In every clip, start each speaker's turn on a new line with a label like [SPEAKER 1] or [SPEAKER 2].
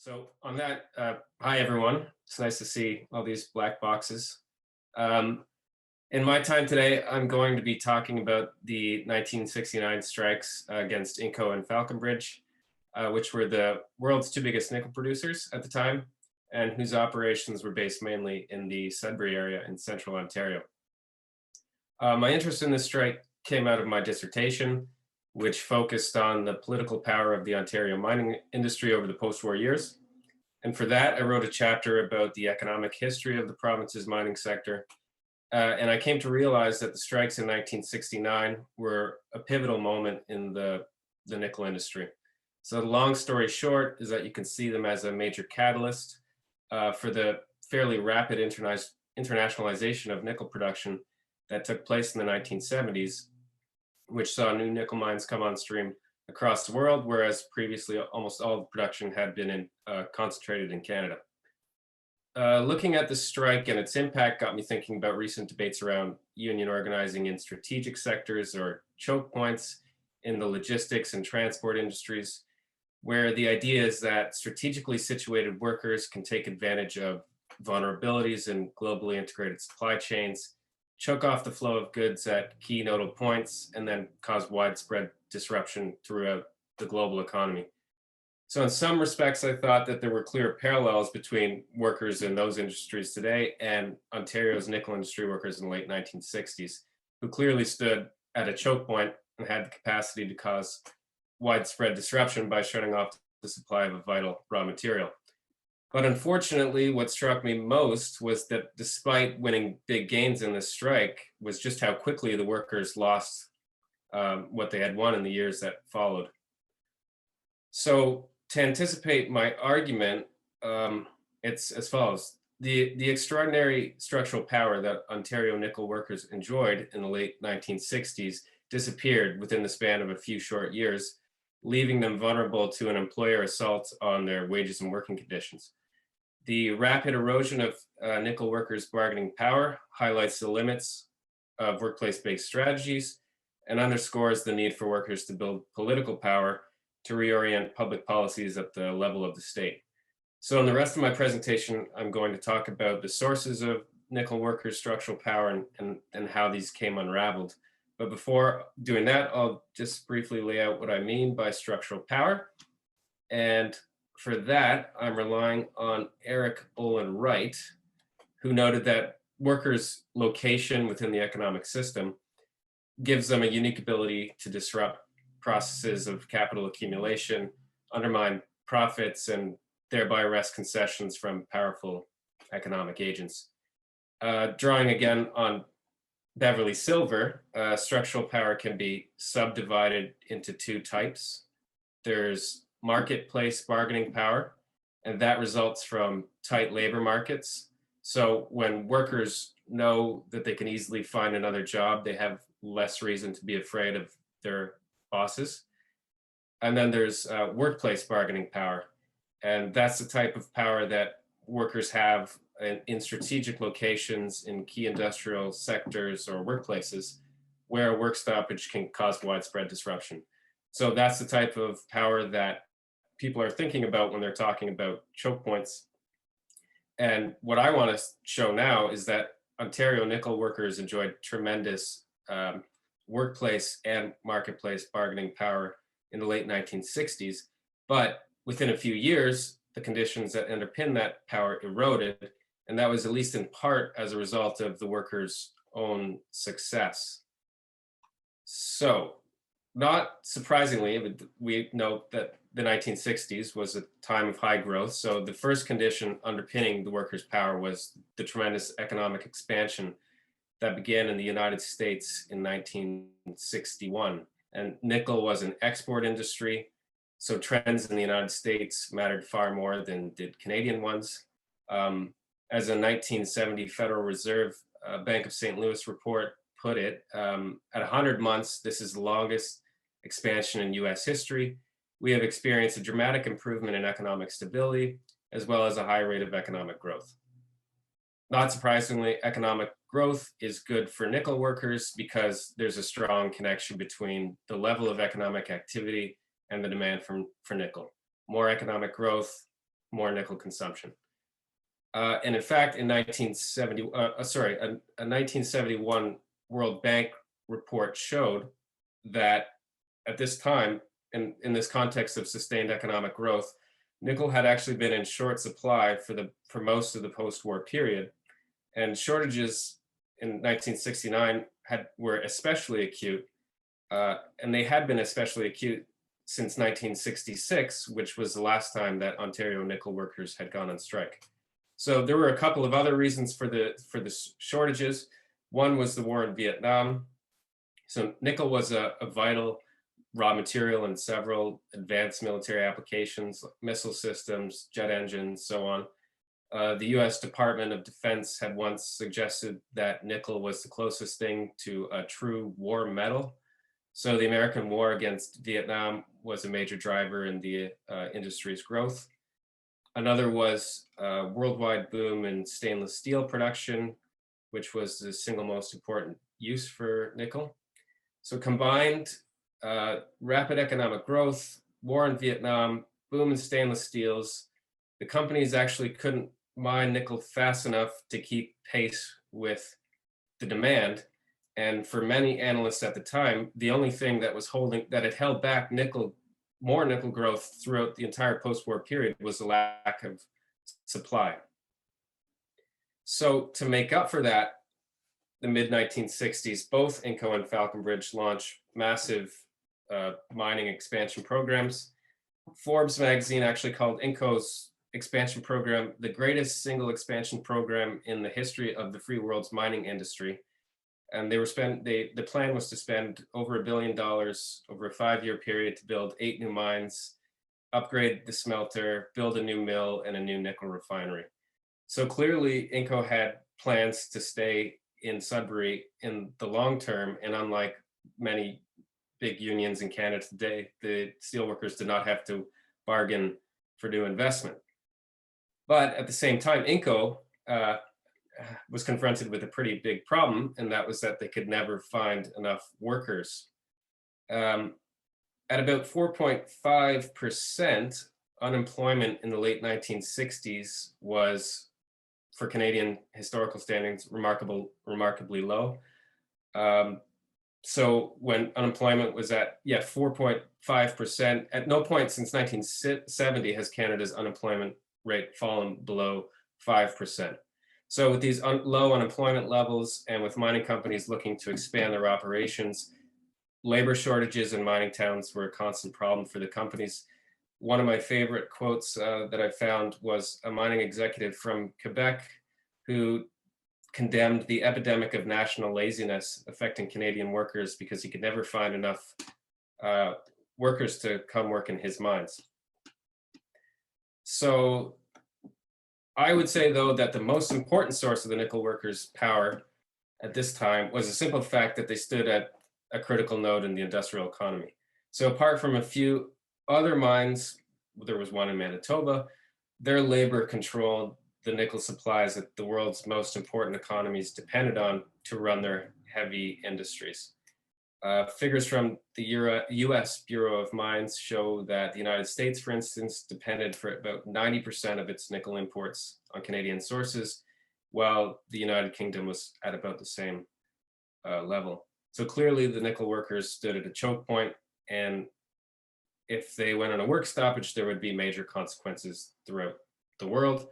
[SPEAKER 1] So on that, hi everyone. It's nice to see all these black boxes. Um, in my time today, I'm going to be talking about the 1969 strikes against Inco and Falconbridge, which were the world's two biggest nickel producers at the time, and whose operations were based mainly in the Sudbury area in central Ontario. My interest in this strike came out of my dissertation, which focused on the political power of the Ontario mining industry over the post-war years. And for that, I wrote a chapter about the economic history of the province's mining sector. And I came to realize that the strikes in 1969 were a pivotal moment in the nickel industry. So the long story short is that you can see them as a major catalyst for the fairly rapid internationalization of nickel production that took place in the 1970s, which saw new nickel mines come on stream across the world, whereas previously almost all the production had been concentrated in Canada. Looking at the strike and its impact got me thinking about recent debates around union organizing in strategic sectors or choke points in the logistics and transport industries, where the idea is that strategically situated workers can take advantage of vulnerabilities in globally integrated supply chains, choke off the flow of goods at key nodal points, and then cause widespread disruption throughout the global economy. So in some respects, I thought that there were clear parallels between workers in those industries today and Ontario's nickel industry workers in the late 1960s, who clearly stood at a choke point and had the capacity to cause widespread disruption by shutting off the supply of a vital raw material. But unfortunately, what struck me most was that despite winning big gains in this strike, was just how quickly the workers lost what they had won in the years that followed. So to anticipate my argument, it's as follows. The extraordinary structural power that Ontario nickel workers enjoyed in the late 1960s disappeared within the span of a few short years, leaving them vulnerable to an employer assault on their wages and working conditions. The rapid erosion of nickel workers' bargaining power highlights the limits of workplace-based strategies and underscores the need for workers to build political power to reorient public policies at the level of the state. So in the rest of my presentation, I'm going to talk about the sources of nickel workers' structural power and how these came unraveled. But before doing that, I'll just briefly lay out what I mean by structural power. And for that, I'm relying on Eric Olin Wright, who noted that workers' location within the economic system gives them a unique ability to disrupt processes of capital accumulation, undermine profits, and thereby wrest concessions from powerful economic agents. Drawing again on Beverly Silver, structural power can be subdivided into two types. There's marketplace bargaining power, and that results from tight labor markets. So when workers know that they can easily find another job, they have less reason to be afraid of their bosses. And then there's workplace bargaining power, and that's the type of power that workers have in strategic locations in key industrial sectors or workplaces where work stoppage can cause widespread disruption. So that's the type of power that people are thinking about when they're talking about choke points. And what I want to show now is that Ontario nickel workers enjoyed tremendous workplace and marketplace bargaining power in the late 1960s. But within a few years, the conditions that underpin that power eroded. And that was at least in part as a result of the workers' own success. So, not surprisingly, we note that the 1960s was a time of high growth. So the first condition underpinning the workers' power was the tremendous economic expansion that began in the United States in 1961. And nickel was an export industry, so trends in the United States mattered far more than did Canadian ones. As a 1970 Federal Reserve Bank of St. Louis report put it, at 100 months, this is the longest expansion in US history. We have experienced a dramatic improvement in economic stability, as well as a high rate of economic growth. Not surprisingly, economic growth is good for nickel workers because there's a strong connection between the level of economic activity and the demand for nickel. More economic growth more nickel consumption. And in fact, in 1971 World Bank report showed that at this time, in this context of sustained economic growth, nickel had actually been in short supply for most of the post-war period, and shortages in 1969 were especially acute, and they had been especially acute since 1966, which was the last time that Ontario nickel workers had gone on strike. So there were a couple of other reasons for the shortages. One was the war in Vietnam. So nickel was a vital raw material in several advanced military applications, like missile systems, jet engines, so on. The US Department of Defense had once suggested that nickel was the closest thing to a true war metal. So the American war against Vietnam was a major driver in the industry's growth. Another was a worldwide boom in stainless steel production, which was the single most important use for nickel. So combined, rapid economic growth, war in Vietnam, boom in stainless steels, the companies actually couldn't mine nickel fast enough to keep pace with the demand. And for many analysts at the time, the only thing that had held back more nickel growth throughout the entire post-war period was the lack of supply. So to make up for that, the mid-1960s, both Inco and Falconbridge launched massive mining expansion programs. Forbes magazine actually called Inco's expansion program the greatest single expansion program in the history of the free world's mining industry. And the plan was to spend over $1 billion over a 5-year period to build 8 new mines, upgrade the smelter, build a new mill, and a new nickel refinery. So clearly, Inco had plans to stay in Sudbury in the long term, and unlike many big unions in Canada today, the steelworkers did not have to bargain for new investment. But at the same time, Inco was confronted with a pretty big problem, and that was that they could never find enough workers. At about 4.5%, unemployment in the late 1960s was, for Canadian historical standings, remarkably low. So when unemployment was at 4.5%, at no point since 1970 has Canada's unemployment rate fallen below 5%. So with these low unemployment levels and with mining companies looking to expand their operations, labor shortages in mining towns were a constant problem for the companies. One of my favorite quotes that I found was a mining executive from Quebec who condemned the epidemic of national laziness affecting Canadian workers because he could never find enough workers to come work in his mines. So I would say, though, that the most important source of the nickel workers' power at this time was the simple fact that they stood at a critical node in the industrial economy. So apart from a few other mines, there was one in Manitoba, their labor controlled the nickel supplies that the world's most important economies depended on to run their heavy industries. Figures from the US Bureau of Mines show that the United States, for instance, depended for about 90% of its nickel imports on Canadian sources, while the United Kingdom was at about the same level. So clearly the nickel workers stood at a choke point, and if they went on a work stoppage, there would be major consequences throughout the world.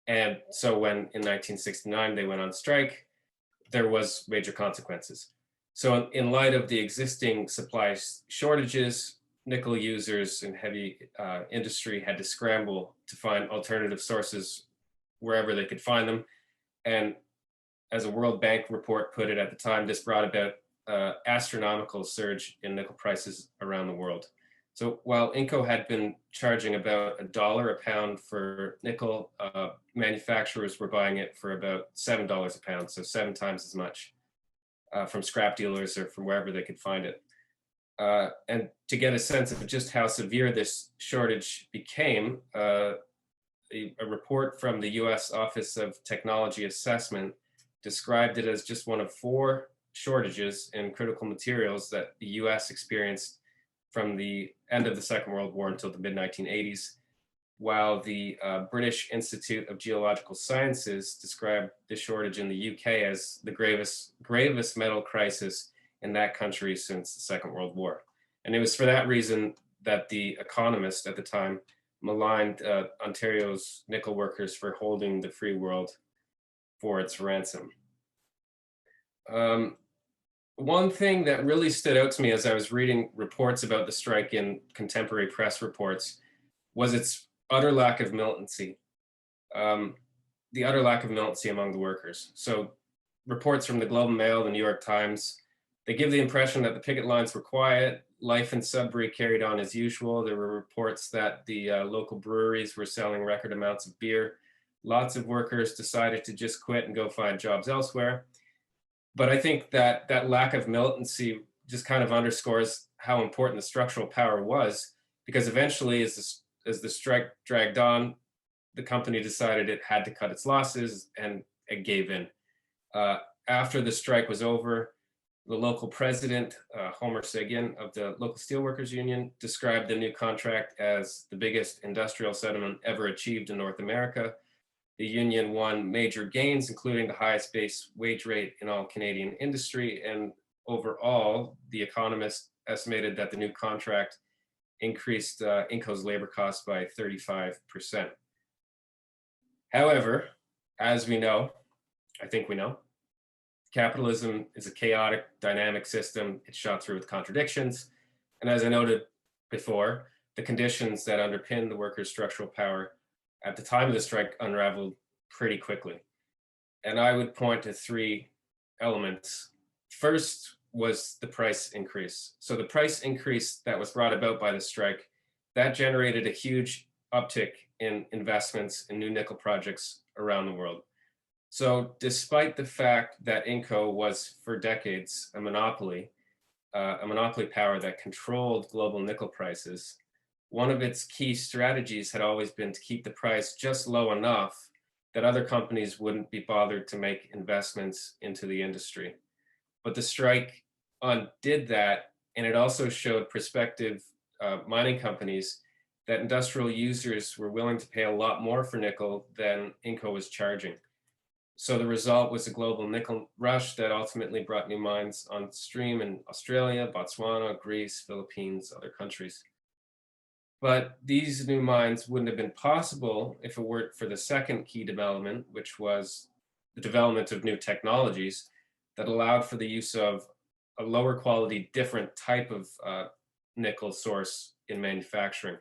[SPEAKER 1] And so when in 1969 they went on strike, there was major consequences. So in light of the existing supply shortages, nickel users in heavy industry had to scramble to find alternative sources wherever they could find them. And as a World Bank report put it at the time, this brought about astronomical surge in nickel prices around the world. So while Inco had been charging about $1 a pound for nickel, manufacturers were buying it for about $7 a pound, so 7 times as much. From scrap dealers or from wherever they could find it. And to get a sense of just how severe this shortage became, a report from the US Office of Technology Assessment described it as just one of 4 shortages in critical materials that the US experienced from the end of the Second World War until the mid-1980s. while the British Institute of Geological Sciences described the shortage in the UK as the gravest metal crisis in that country since the Second World War. And it was for that reason that The Economist at the time maligned Ontario's nickel workers for holding the free world for its ransom. One thing that really stood out to me as I was reading reports about the strike in contemporary press reports was its utter lack of militancy, the utter lack of militancy among the workers. So reports from the Globe and Mail, the New York Times, they give the impression that the picket lines were quiet, life in Sudbury carried on as usual. There were reports that the local breweries were selling record amounts of beer. Lots of workers decided to just quit and go find jobs elsewhere. But I think that that lack of militancy just kind of underscores how important the structural power was, because eventually, as the strike dragged on, the company decided it had to cut its losses and it gave in. After the strike was over, the local president, Homer Seguin of the local steelworkers union, described the new contract as the biggest industrial settlement ever achieved in North America. The union won major gains, including the highest base wage rate in all Canadian industry. And overall, The Economist estimated that the new contract increased Inco's labor costs by 35%. However, as we know, I think we know, capitalism is a chaotic, dynamic system. It's shot through with contradictions. And as I noted before, the conditions that underpin the workers' structural power at the time of the strike unraveled pretty quickly. And I would point to three elements. First was the price increase. So the price increase that was brought about by the strike, that generated a huge uptick in investments in new nickel projects around the world. So despite the fact that Inco was for decades a monopoly power that controlled global nickel prices, one of its key strategies had always been to keep the price just low enough that other companies wouldn't be bothered to make investments into the industry. But the strike undid that, and it also showed prospective mining companies that industrial users were willing to pay a lot more for nickel than Inco was charging. So the result was a global nickel rush that ultimately brought new mines on stream in Australia, Botswana, Greece, Philippines, other countries. But these new mines wouldn't have been possible if it weren't for the second key development, which was the development of new technologies that allowed for the use of a lower quality, different type of nickel source in manufacturing.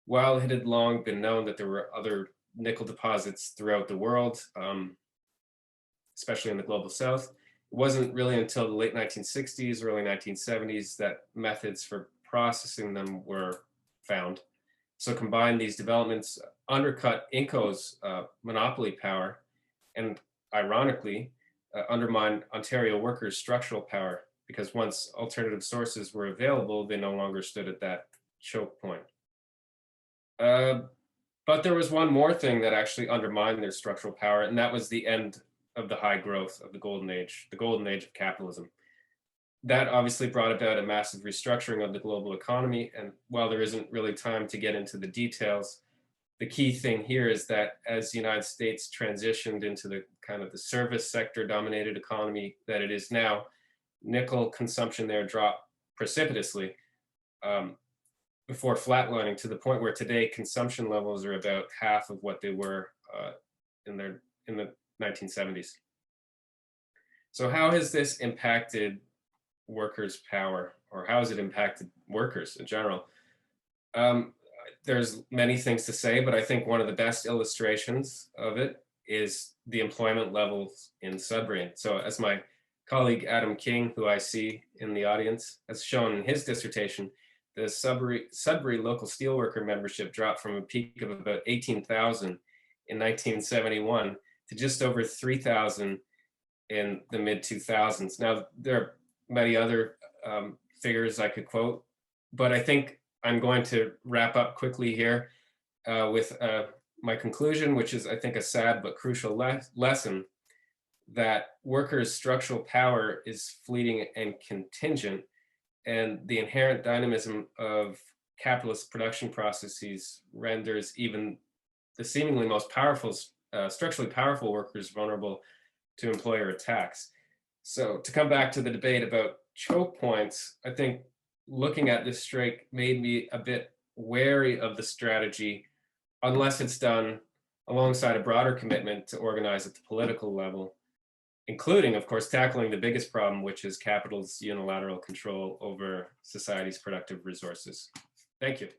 [SPEAKER 1] While it had long been known that there were other nickel deposits throughout the world, especially in the global south, it wasn't really until the late 1960s, early 1970s that methods for processing them were found. So combined, these developments undercut Inco's monopoly power and, ironically, undermined Ontario workers' structural power, because once alternative sources were available, they no longer stood at that choke point. But there was one more thing that actually undermined their structural power, and that was the end of the high growth of the golden age of capitalism. That obviously brought about a massive restructuring of the global economy. And while there isn't really time to get into the details, the key thing here is that as the United States transitioned into the kind of the service sector dominated economy that it is now, nickel consumption there dropped precipitously before flatlining to the point where today consumption levels are about half of what they were in the 1970s. So how has this impacted workers' power, or how has it impacted workers in general? There's many things to say, but I think one of the best illustrations of it is the employment levels in Sudbury. So as my colleague Adam King, who I see in the audience, has shown in his dissertation, the Sudbury local steelworker membership dropped from a peak of about 18,000 in 1971 to just over 3,000 in the mid-2000s. Now, there are many other figures I could quote, but I think I'm going to wrap up quickly here with my conclusion, which is, I think, a sad but crucial lesson that workers' structural power is fleeting and contingent, and the inherent dynamism of capitalist production processes renders even the seemingly most powerful, structurally powerful workers vulnerable to employer attacks. So to come back to the debate about choke points, I think looking at this strike made me a bit wary of the strategy unless it's done alongside a broader commitment to organize at the political level, including, of course, tackling the biggest problem, which is capital's unilateral control over society's productive resources. Thank you.